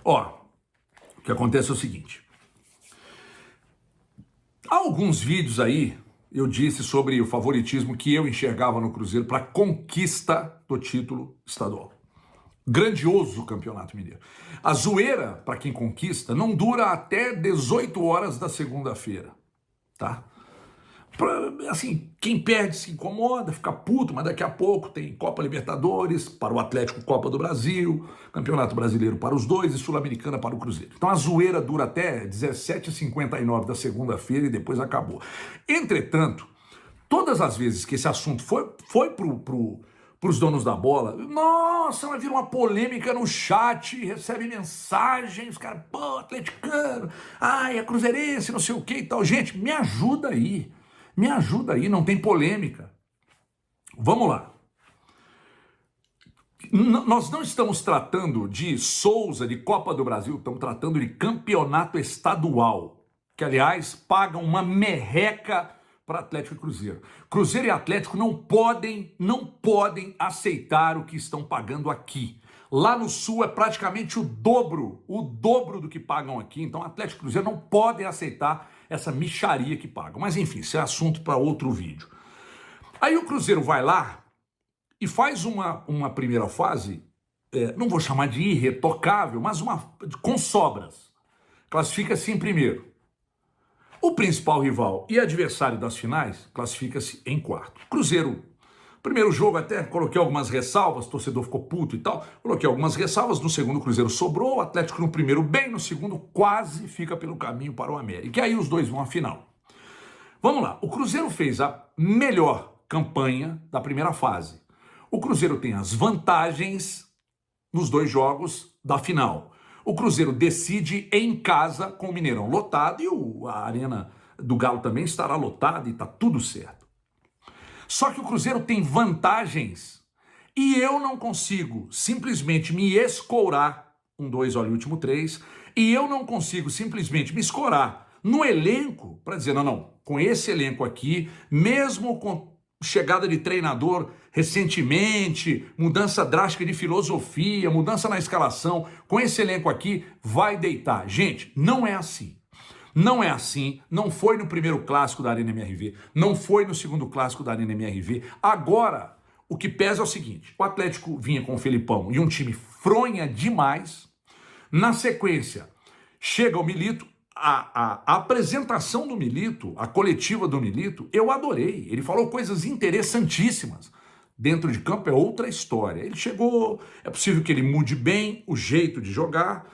Ó, o que acontece é o seguinte. Há alguns vídeos aí, eu disse sobre o favoritismo que eu enxergava no Cruzeiro para a conquista do título estadual. Grandioso Campeonato Mineiro. A zoeira, para quem conquista, não dura até 18 horas da segunda-feira, tá? Assim, quem perde se incomoda, fica puto, mas daqui a pouco tem Copa Libertadores para o Atlético, Copa do Brasil, Campeonato Brasileiro para os dois e Sul-Americana para o Cruzeiro. Então a zoeira dura até 17h59 da segunda-feira e depois acabou. Entretanto, todas as vezes que esse assunto foi para os donos da bola, nossa, vai vir uma polêmica no chat, recebe mensagens, os caras, pô, atleticano, ai, é cruzeirense, não sei o que e tal. Gente, me ajuda aí, não tem polêmica. Vamos lá. Nós não estamos tratando de Souza, de Copa do Brasil, estamos tratando de campeonato estadual, que aliás pagam uma merreca para Atlético e Cruzeiro. Cruzeiro e Atlético não podem aceitar o que estão pagando aqui. Lá no Sul é praticamente o dobro do que pagam aqui. Então Atlético e Cruzeiro não podem aceitar essa mixaria que pagam. Mas enfim, isso é assunto para outro vídeo. Aí o Cruzeiro vai lá e faz uma primeira fase, não vou chamar de irretocável, mas com sobras. Classifica-se em primeiro. O principal rival e adversário das finais classifica-se em quarto. Cruzeiro, primeiro jogo até coloquei algumas ressalvas, o torcedor ficou puto e tal, coloquei algumas ressalvas, no segundo o Cruzeiro sobrou, o Atlético no primeiro bem, no segundo quase fica pelo caminho para o América. E aí os dois vão à final. Vamos lá, o Cruzeiro fez a melhor campanha da primeira fase. O Cruzeiro tem as vantagens nos dois jogos da final. O Cruzeiro decide em casa com o Mineirão lotado e a Arena do Galo também estará lotada e está tudo certo. Só que o Cruzeiro tem vantagens e eu não consigo simplesmente me escorar, 1-2, olha o último 3, e eu não consigo simplesmente me escorar no elenco para dizer, não, com esse elenco aqui, mesmo com chegada de treinador recentemente, mudança drástica de filosofia, mudança na escalação, com esse elenco aqui, vai deitar. Gente, não é assim. Não é assim, não foi no primeiro clássico da Arena MRV, não foi no segundo clássico da Arena MRV. Agora, o que pesa é o seguinte, o Atlético vinha com o Felipão e um time fronha demais. Na sequência, chega o Milito, a apresentação do Milito, a coletiva do Milito, eu adorei. Ele falou coisas interessantíssimas. Dentro de campo é outra história. Ele chegou, é possível que ele mude bem o jeito de jogar.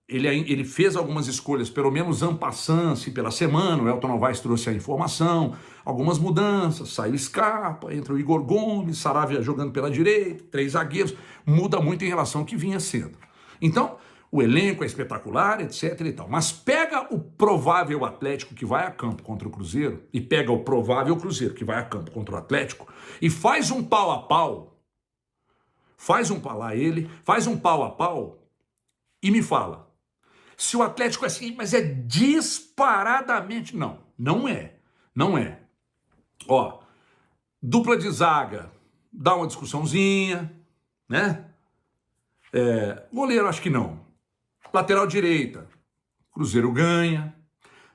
Ele fez algumas escolhas, pelo menos en passant, pela semana. O Elton Novaes trouxe a informação, algumas mudanças. Saiu Scarpa, entra o Igor Gomes, Saravia jogando pela direita, 3 zagueiros. Muda muito em relação ao que vinha sendo. Então, o elenco é espetacular, etc e tal. Mas pega o provável Atlético que vai a campo contra o Cruzeiro e pega o provável Cruzeiro que vai a campo contra o Atlético e faz um pau a pau. Faz um pau a pau e me fala. Se o Atlético é assim, mas é disparadamente... Não é. Ó, dupla de zaga, dá uma discussãozinha, né? Goleiro, acho que não. Lateral direita, Cruzeiro ganha.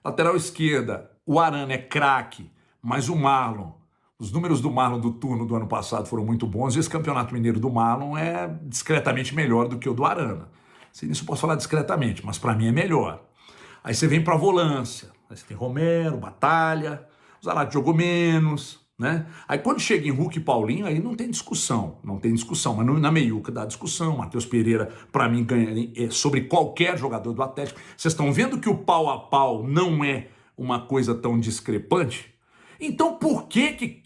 Lateral esquerda, o Arana é craque, mas o Marlon, os números do Marlon do turno do ano passado foram muito bons e esse Campeonato Mineiro do Marlon é discretamente melhor do que o do Arana. Isso eu posso falar discretamente, mas para mim é melhor. Aí você vem para a volância, aí você tem Romero, Batalha, o Zarate jogou menos, né? Aí quando chega em Hulk e Paulinho, aí não tem discussão, mas na meiuca da discussão, Matheus Pereira, para mim, ganha sobre qualquer jogador do Atlético. Vocês estão vendo que o pau a pau não é uma coisa tão discrepante? Então por que,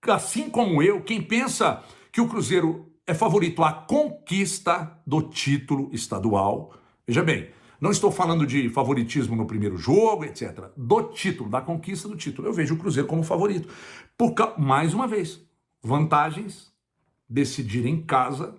assim como eu, quem pensa que o Cruzeiro é favorito à conquista do título estadual, veja bem, não estou falando de favoritismo no primeiro jogo, etc. Do título, da conquista do título. Eu vejo o Cruzeiro como favorito. Mais uma vez, vantagens, decidir em casa,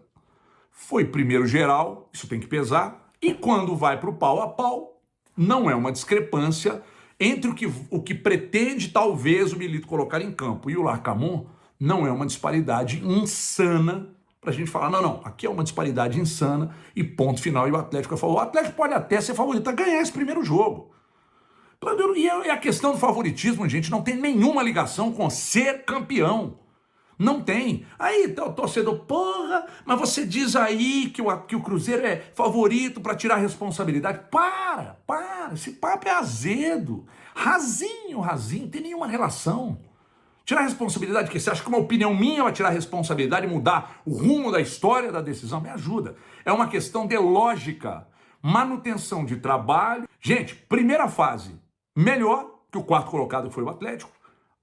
foi primeiro geral, isso tem que pesar, e quando vai para o pau a pau, não é uma discrepância entre o que pretende talvez o Milito colocar em campo e o Larcamon, não é uma disparidade insana para a gente falar, não, não, aqui é uma disparidade insana e ponto final. E o Atlético falou, o Atlético pode até ser favorito a ganhar esse primeiro jogo. E a questão do favoritismo, gente, não tem nenhuma ligação com ser campeão. Não tem. Aí o torcedor, porra, mas você diz aí que o Cruzeiro é favorito para tirar a responsabilidade. Para, esse papo é azedo. Rasinho, não tem nenhuma relação. Tirar a responsabilidade, porque você acha que uma opinião minha vai tirar a responsabilidade e mudar o rumo da história da decisão? Me ajuda. É uma questão de lógica, manutenção de trabalho. Gente, primeira fase, melhor que o quarto colocado que foi o Atlético.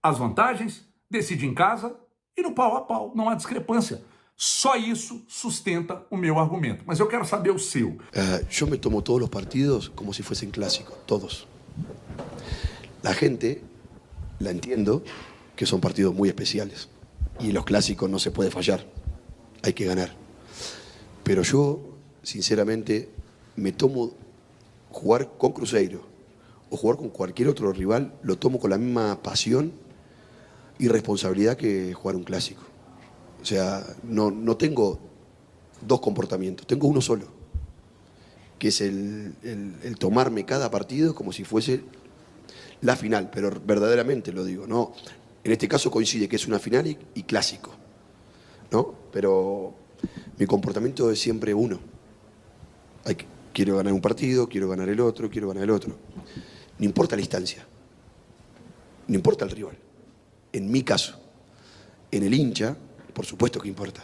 As vantagens, decide em casa e no pau a pau, não há discrepância. Só isso sustenta o meu argumento. Mas eu quero saber o seu. Yo me tomo todos los partidos como si fuesen clásicos, todos. La gente, la entiendo, que son partidos muy especiales. Y en los clásicos no se puede fallar, hay que ganar. Pero yo, sinceramente, me tomo jugar con Cruzeiro o jugar con cualquier otro rival, lo tomo con la misma pasión y responsabilidad que jugar un clásico. O sea, no tengo dos comportamientos, tengo uno solo, que es el tomarme cada partido como si fuese la final, pero verdaderamente lo digo, ¿no? En este caso coincide que es una final y clásico, ¿no? Pero mi comportamiento es siempre uno. Quiero ganar un partido, quiero ganar el otro, quiero ganar el otro. No importa la instancia, no importa el rival. En mi caso, en el hincha, por supuesto que importa.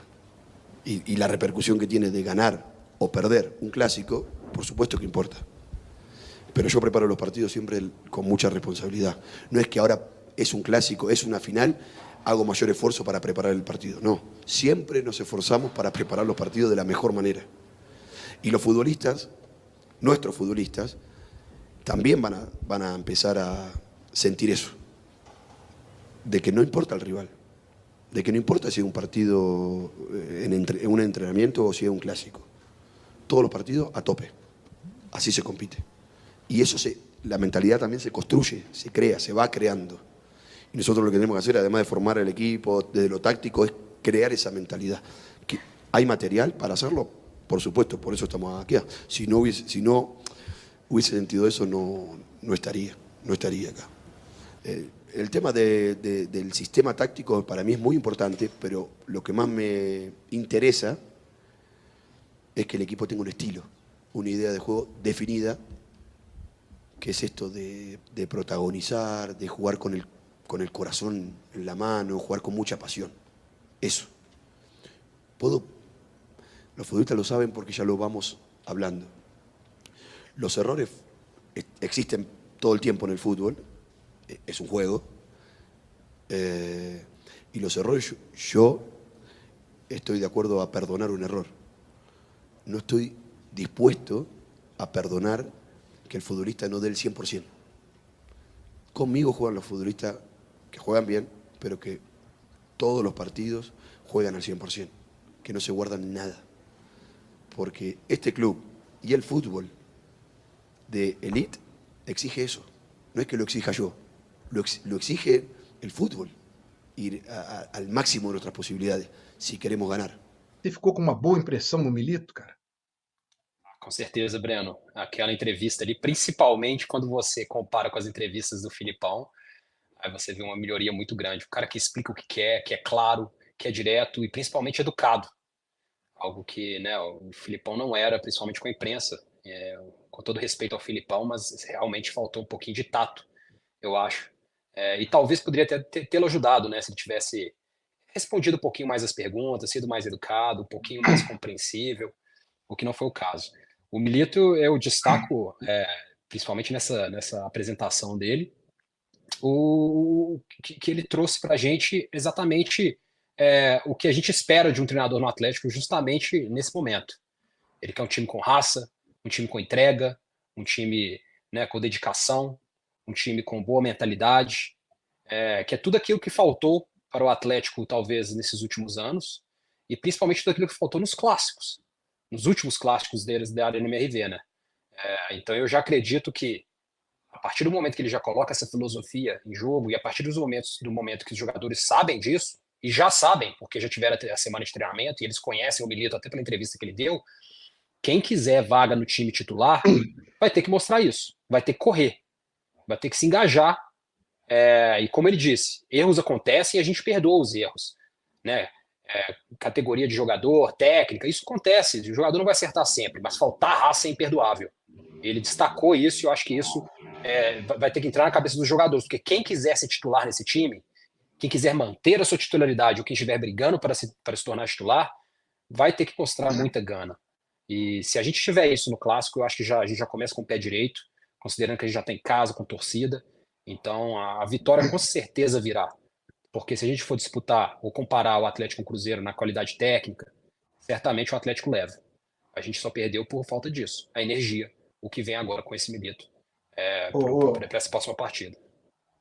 Y la repercusión que tiene de ganar o perder un clásico, por supuesto que importa. Pero yo preparo los partidos siempre con mucha responsabilidad. No es que ahora es un clásico, es una final, hago mayor esfuerzo para preparar el partido. No, siempre nos esforzamos para preparar los partidos de la mejor manera. Y los futbolistas, nuestros futbolistas, también van a empezar a sentir eso. De que no importa el rival. De que no importa si es un partido en un entrenamiento o si es un clásico. Todos los partidos a tope. Así se compite. Y eso la mentalidad también se construye, se crea, se va creando. Y nosotros lo que tenemos que hacer, además de formar el equipo, desde lo táctico, es crear esa mentalidad. ¿Hay material para hacerlo? Por supuesto, por eso estamos aquí. Si no hubiese sentido eso, no estaría acá. El tema del sistema táctico para mí es muy importante, pero lo que más me interesa es que el equipo tenga un estilo, una idea de juego definida, que es esto de protagonizar, de jugar con el corazón en la mano, jugar con mucha pasión. Eso. Los futbolistas lo saben porque ya lo vamos hablando. Los errores existen todo el tiempo en el fútbol, es un juego, y los errores yo estoy de acuerdo a perdonar un error. No estoy dispuesto a perdonar que el futbolista no dé el 100%. Conmigo juegan los futbolistas que juegan bien, pero que todos los partidos juegan al 100%, que no se guardan nada. Porque este club y el fútbol de élite exige eso. No es que lo exija yo, lo exige el fútbol. Ir al máximo de nuestras posibilidades, si queremos ganar. Você ficou com uma boa impressão no Milito, cara? Com certeza, Breno. Aquela entrevista ali, principalmente quando você compara com as entrevistas do Filipão, aí você vê uma melhoria muito grande. O cara que explica o que é claro, que é direto e principalmente educado. Algo que, né, o Filipão não era, principalmente com a imprensa. Com todo respeito ao Filipão, mas realmente faltou um pouquinho de tato, eu acho. E talvez poderia tê-lo ajudado, né, se ele tivesse respondido um pouquinho mais as perguntas, sido mais educado, um pouquinho mais compreensível, o que não foi o caso. O Milito, eu destaco, principalmente nessa apresentação dele, que ele trouxe para a gente exatamente o que a gente espera de um treinador no Atlético justamente nesse momento. Ele quer um time com raça, um time com entrega, um time, né, com dedicação, um time com boa mentalidade, que é tudo aquilo que faltou para o Atlético, talvez, nesses últimos anos, e principalmente tudo aquilo que faltou nos clássicos, nos últimos clássicos deles da Arena MRV, né? Então eu já acredito que, a partir do momento que ele já coloca essa filosofia em jogo, e a partir do momento que os jogadores sabem disso, e já sabem, porque já tiveram a semana de treinamento, e eles conhecem o Milito até pela entrevista que ele deu, quem quiser vaga no time titular vai ter que mostrar isso, vai ter que correr, vai ter que se engajar. E como ele disse, erros acontecem e a gente perdoa os erros, né? Categoria de jogador, técnica, isso acontece, o jogador não vai acertar sempre, mas faltar raça é imperdoável. Ele destacou isso e eu acho que isso vai ter que entrar na cabeça dos jogadores, porque quem quiser ser titular nesse time, quem quiser manter a sua titularidade ou quem estiver brigando para se tornar titular, vai ter que mostrar muita gana. E se a gente tiver isso no Clássico, eu acho que a gente já começa com o pé direito, considerando que a gente já está em casa, com torcida. Então a vitória com certeza virá. Porque se a gente for disputar ou comparar o Atlético com o Cruzeiro na qualidade técnica, certamente o Atlético leva. A gente só perdeu por falta disso, a energia, o que vem agora com esse Milito para essa próxima partida.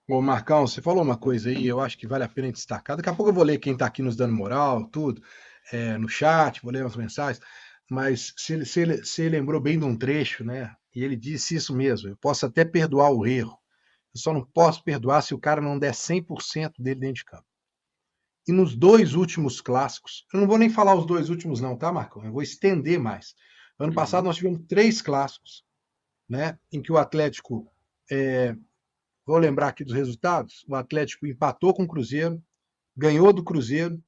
Ô, Marcão, você falou uma coisa aí, eu acho que vale a pena destacar. Daqui a pouco eu vou ler quem está aqui nos dando moral, tudo, no chat, vou ler umas mensagens, mas você lembrou bem de um trecho, né? E ele disse isso mesmo, eu posso até perdoar o erro, eu só não posso perdoar se o cara não der 100% dele dentro de campo. E nos 2 últimos clássicos, eu não vou nem falar os 2 últimos não, tá, Marcão? Eu vou estender mais. Ano passado nós tivemos 3 clássicos, né? Em que o Atlético, vou lembrar aqui dos resultados, o Atlético empatou com o Cruzeiro, ganhou do Cruzeiro,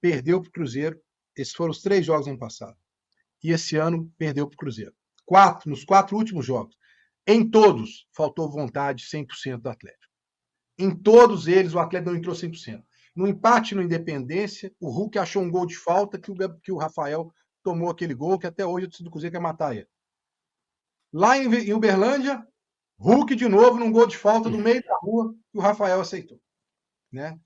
perdeu para o Cruzeiro. Esses foram os 3 jogos do ano passado. E esse ano perdeu para o Cruzeiro. Nos 4 últimos jogos. Em todos, faltou vontade 100% do Atlético. Em todos eles, o Atlético não entrou 100%. No empate no Independência, o Hulk achou um gol de falta que o Rafael tomou aquele gol, que até hoje o torcedor do Cruzeiro quer matar ele. Lá em Uberlândia, Hulk de novo num gol de falta do meio da rua, que o Rafael aceitou. Né?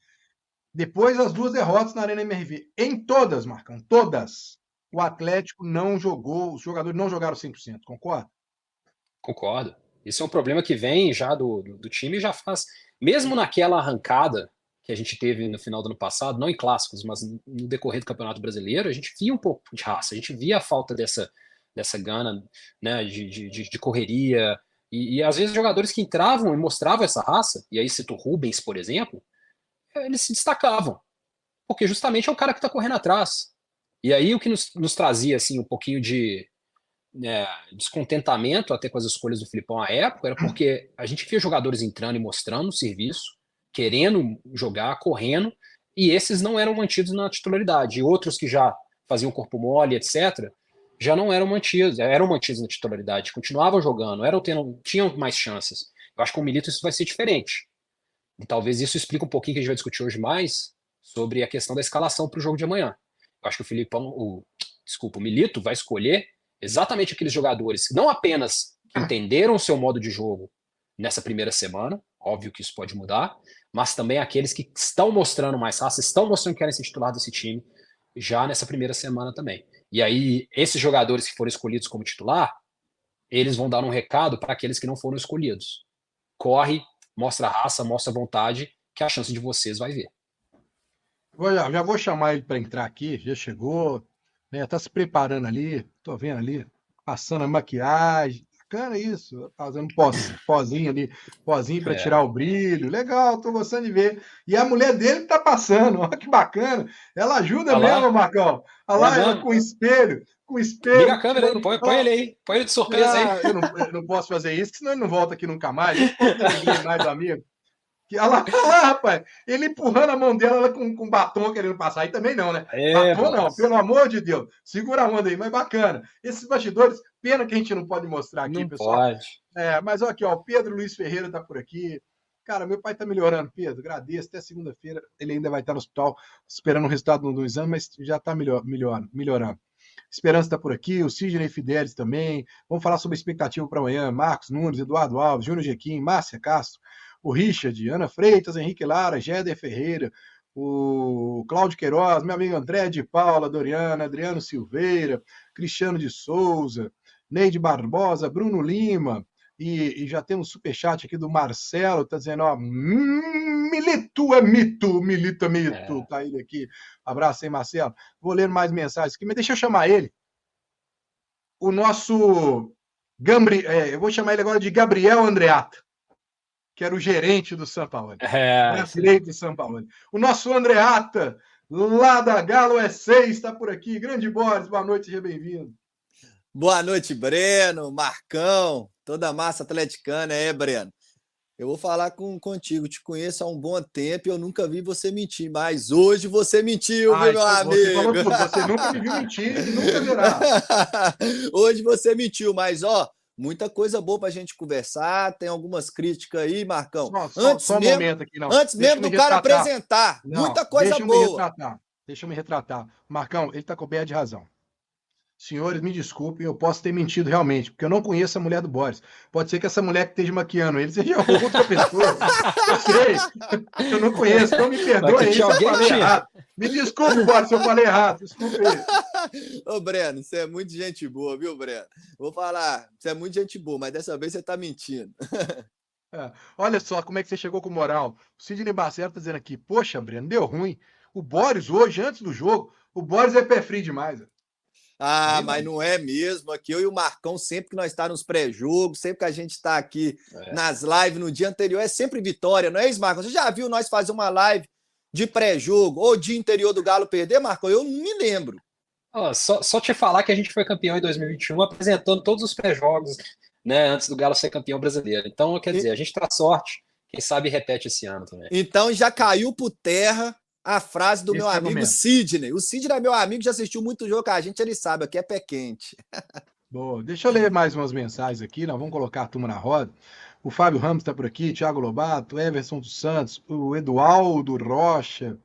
Depois as 2 derrotas na Arena MRV. Em todas, Marcão, todas, o Atlético não jogou, os jogadores não jogaram 100%, concorda? Concordo. Isso é um problema que vem já do time, já faz. Mesmo naquela arrancada que a gente teve no final do ano passado, não em clássicos, mas no decorrer do Campeonato Brasileiro, a gente via um pouco de raça, a gente via a falta dessa gana, né, de correria. E às vezes jogadores que entravam e mostravam essa raça, e aí cito o Rubens, por exemplo, eles se destacavam, porque justamente é o cara que está correndo atrás. E aí o que nos trazia assim, um pouquinho de descontentamento até com as escolhas do Filipão à época era porque a gente via jogadores entrando e mostrando o serviço, querendo jogar, correndo, e esses não eram mantidos na titularidade. E outros que já faziam corpo mole, etc., já não eram mantidos na titularidade, continuavam jogando, tinham mais chances. Eu acho que com o Milito isso vai ser diferente. E talvez isso explique um pouquinho que a gente vai discutir hoje mais sobre a questão da escalação para o jogo de amanhã. Eu acho que o Milito vai escolher exatamente aqueles jogadores que não apenas entenderam o seu modo de jogo nessa primeira semana, óbvio que isso pode mudar, mas também aqueles que estão mostrando mais raça, estão mostrando que querem ser titular desse time já nessa primeira semana também. E aí, esses jogadores que foram escolhidos como titular, eles vão dar um recado para aqueles que não foram escolhidos. Corre, mostra raça, mostra vontade, que a chance de vocês vai ver. Já vou chamar ele para entrar aqui, já chegou, né? Tá se preparando ali, tô vendo ali, passando a maquiagem, bacana isso, fazendo pozinho ali, pozinho para tirar o brilho, legal, tô gostando de ver. E a mulher dele tá passando, olha que bacana, ela ajuda mesmo, Marcão, olha lá, ela com espelho. Liga a câmera aí, põe ele aí, põe ele de surpresa aí. Eu não posso fazer isso, senão ele não volta aqui nunca mais, ninguém mais amigo. Olha lá, rapaz, ele empurrando a mão dela, ela com batom querendo passar, aí também não, né? Batom não, pelo amor de Deus, segura a onda aí, mas bacana. Esses bastidores, pena que a gente não pode mostrar aqui, não pessoal. Pode. Mas aqui, ó, o Pedro Luiz Ferreira tá por aqui. Cara, meu pai tá melhorando, Pedro, agradeço, até segunda-feira ele ainda vai estar no hospital esperando o resultado do exame, mas já tá melhorando. Esperança tá por aqui, o Sidney Fidelis também. Vamos falar sobre a expectativa para amanhã. Marcos Nunes, Eduardo Alves, Júnior Jequim, Márcia Castro, o Richard, Ana Freitas, Henrique Lara, Jéder Ferreira, o Cláudio Queiroz, meu amigo André de Paula, Doriana, Adriano Silveira, Cristiano de Souza, Neide Barbosa, Bruno Lima, e já temos um superchat aqui do Marcelo, tá dizendo, ó, Milito é mito, Milito é mito, tá ele aqui. Abraço aí, Marcelo. Vou ler mais mensagens aqui, mas deixa eu chamar ele. O nosso eu vou chamar ele agora de Gabriel Andreata, que era o gerente do Sampaoli. Isso aí. Direito do Sampaoli. O nosso Andreata, lá da Galo S6, está por aqui. Grande Boris, boa noite, seja bem-vindo. Boa noite, Breno, Marcão, toda a massa atleticana, Breno? Eu vou falar contigo, te conheço há um bom tempo e eu nunca vi você mentir, mas hoje você mentiu, viu, meu amigo? Você falou tudo, você nunca me viu mentir e nunca verá. Hoje você mentiu, mas muita coisa boa pra gente conversar, tem algumas críticas aí, Marcão. Só um momento aqui, não. Antes mesmo do cara apresentar, muita coisa boa. Deixa eu me retratar. Marcão, ele tá coberto de razão. Senhores, me desculpem, eu posso ter mentido realmente, porque eu não conheço a mulher do Boris. Pode ser que essa mulher que esteja maquiando ele seja outra pessoa. Eu sei. Eu não conheço, então me perdoe aí se eu falei errado. Me desculpe, Boris, se eu falei errado. Desculpe aí. Ô, Breno, você é muito gente boa, viu, Breno? Vou falar, você é muito gente boa, mas dessa vez você tá mentindo. Olha só como é que você chegou com moral. O Sidney Barcelos tá dizendo aqui, poxa, Breno, deu ruim. O Boris hoje, antes do jogo, o Boris é pé frio demais. Mas não é mesmo. Aqui eu e o Marcão, sempre que nós estamos nos pré-jogos, sempre que a gente está aqui nas lives no dia anterior, é sempre vitória, não é isso, Marcão? Você já viu nós fazer uma live de pré-jogo ou dia interior do Galo perder, Marcão? Eu não me lembro. Só te falar que a gente foi campeão em 2021 apresentando todos os pré-jogos, né, antes do Galo ser campeão brasileiro. Então, quer dizer, a gente traz sorte, quem sabe repete esse ano também. Então já caiu por terra a frase do meu amigo Sidney. O Sidney é meu amigo, já assistiu muito jogo com a gente, ele sabe, aqui é pé quente. Boa, deixa eu ler mais umas mensagens aqui, nós vamos colocar a turma na roda. O Fábio Ramos está por aqui, Thiago Lobato, Everson dos Santos, o Eduardo Rocha,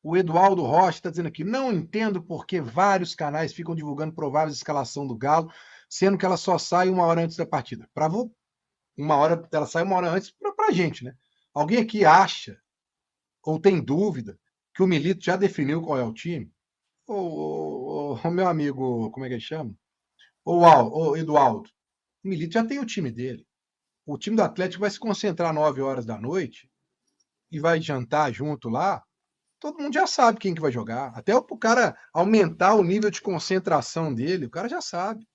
o Eduardo Rocha está dizendo aqui, não entendo por que vários canais ficam divulgando provável escalação do Galo, sendo que ela só sai uma hora antes da partida. Ela sai uma hora antes para a gente, né? Alguém aqui acha ou tem dúvida que o Milito já definiu qual é o time? O meu amigo, como é que ele chama? O Eduardo. O Milito já tem o time dele. O time do Atlético vai se concentrar 9 horas da noite e vai jantar junto lá. Todo mundo já sabe quem que vai jogar. Até o cara aumentar o nível de concentração dele, o cara já sabe.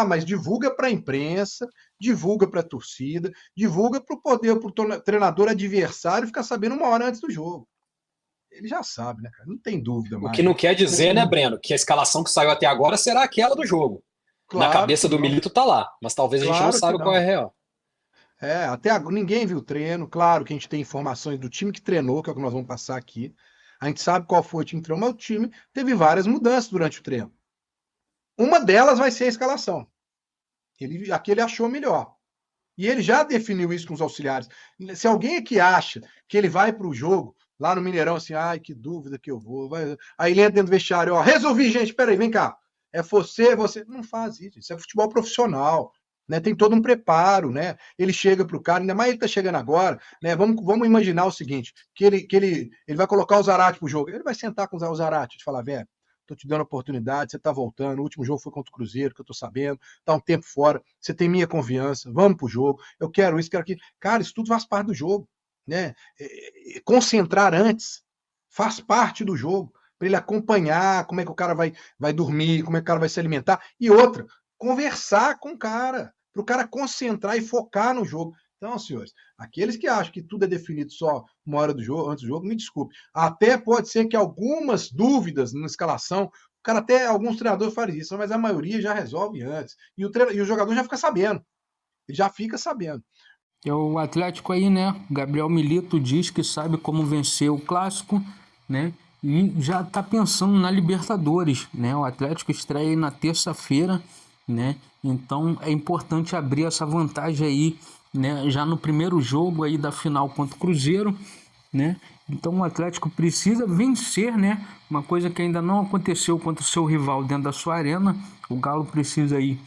Mas divulga para a imprensa, divulga para a torcida, divulga para o treinador adversário ficar sabendo uma hora antes do jogo. Ele já sabe, né, cara? Não tem dúvida mais. O que não quer dizer, né, Breno, que a escalação que saiu até agora será aquela do jogo. Claro, na cabeça do Milito tá lá, mas talvez a gente não saiba qual é a real. Até agora ninguém viu o treino. Claro que a gente tem informações do time que treinou, que é o que nós vamos passar aqui. A gente sabe qual foi o time que treinou, mas o time teve várias mudanças durante o treino. Uma delas vai ser a escalação. Aqui ele achou melhor. E ele já definiu isso com os auxiliares. Se alguém aqui acha que ele vai para o jogo, lá no Mineirão, assim, ai, que dúvida que eu vou. Aí ele entra dentro do vestiário, resolvi, gente, peraí, vem cá. É você. Não faz isso. Isso é futebol profissional. Né? Tem todo um preparo, né? Ele chega para o cara, ainda mais ele está chegando agora, né? Vamos imaginar o seguinte, que ele vai colocar o Zarate pro jogo. Ele vai sentar com o Zarate e falar, velho, tô te dando oportunidade, você tá voltando, o último jogo foi contra o Cruzeiro, que eu tô sabendo, tá um tempo fora, você tem minha confiança, vamos pro jogo, eu quero isso, quero aquilo. Cara, isso tudo faz parte do jogo, né? Concentrar antes faz parte do jogo, para ele acompanhar como é que o cara vai dormir, como é que o cara vai se alimentar. E outra, conversar com o cara, para o cara concentrar e focar no jogo. Então, senhores, aqueles que acham que tudo é definido só uma hora do jogo, antes do jogo, me desculpe. Até pode ser que algumas dúvidas na escalação, alguns treinadores fazem isso, mas a maioria já resolve antes. E o jogador já fica sabendo. Ele já fica sabendo. É o Atlético aí, né? Gabriel Milito diz que sabe como vencer o Clássico, né? E já está pensando na Libertadores, né? O Atlético estreia aí na terça-feira, né? Então é importante abrir essa vantagem aí, né? Já no primeiro jogo aí da final contra o Cruzeiro, né? Então o Atlético precisa vencer, né? Uma coisa que ainda não aconteceu contra o seu rival dentro da sua arena. O Galo precisa aí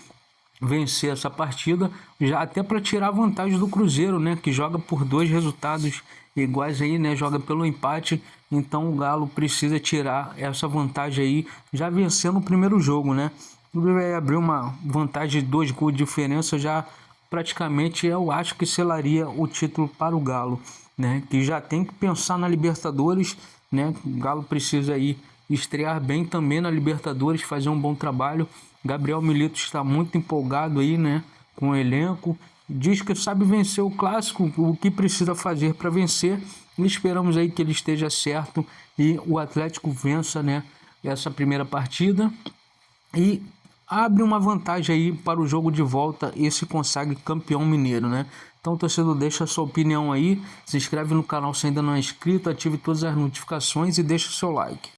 vencer essa partida, já até para tirar a vantagem do Cruzeiro, né? Que joga por 2 resultados iguais aí, né? Joga pelo empate. Então o Galo precisa tirar essa vantagem aí, já vencendo o primeiro jogo, né? Vai abrir uma vantagem de 2 gols de diferença, já praticamente eu acho que selaria o título para o Galo, né? Que já tem que pensar na Libertadores, né? O Galo precisa aí estrear bem também na Libertadores, fazer um bom trabalho, Gabriel Milito está muito empolgado aí, né, com o elenco. Diz que sabe vencer o clássico, o que precisa fazer para vencer. E esperamos aí que ele esteja certo e o Atlético vença, né, essa primeira partida e abre uma vantagem aí para o jogo de volta e se consagre campeão mineiro, né? Então, torcedor, deixa a sua opinião aí, se inscreve no canal se ainda não é inscrito, ative todas as notificações e deixa o seu like.